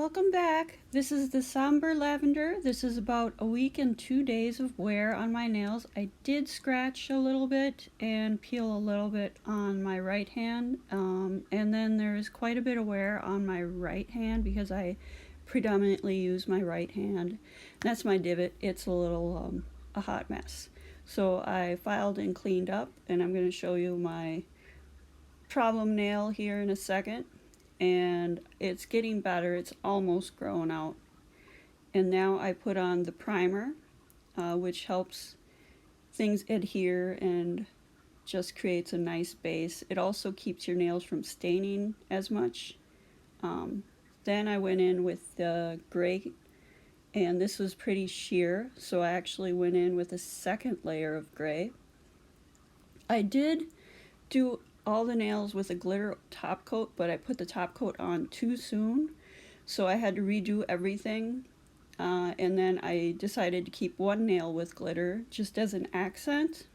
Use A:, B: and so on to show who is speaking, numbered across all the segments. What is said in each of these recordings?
A: Welcome back. This is the Somber Lavender. This is about a week and 2 days of wear on my nails. I did scratch a little bit and peel a little bit on my right hand, and then there's quite a bit of wear on my right hand because I predominantly use my right hand. That's my divot. It's a little a hot mess. So I filed and cleaned up, and I'm going to show you my problem nail here in a second. And it's getting better. It's almost grown out. And now I put on the primer, which helps things adhere and just creates a nice base. It also keeps your nails from staining as much. Then I went in with the gray, and this was pretty sheer, so I actually went in with a second layer of gray. I did do all the nails with a glitter top coat, but I put the top coat on too soon, so I had to redo everything. And then I decided to keep one nail with glitter just as an accent,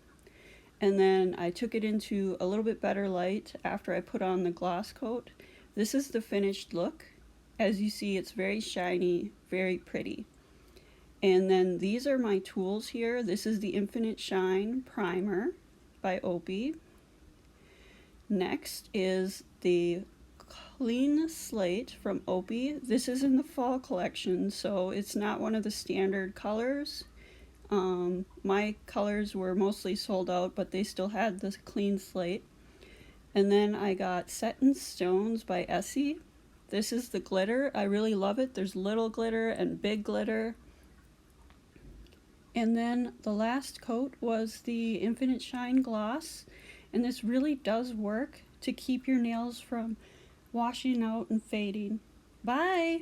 A: and then I took it into a little bit better light after I put on the gloss coat. This is the finished look. As you see, it's very shiny, very pretty. And then these are my tools here. This is the Infinite Shine primer by OPI. Next is the Clean Slate from OPI. This is in the fall collection, so it's not one of the standard colors. My colors were mostly sold out, but they still had the Clean Slate. And then I got Set in Stones by Essie. This is the glitter. I really love it. There's little glitter and big glitter. And then the last coat was the Infinite Shine gloss. And this really does work to keep your nails from washing out and fading. Bye!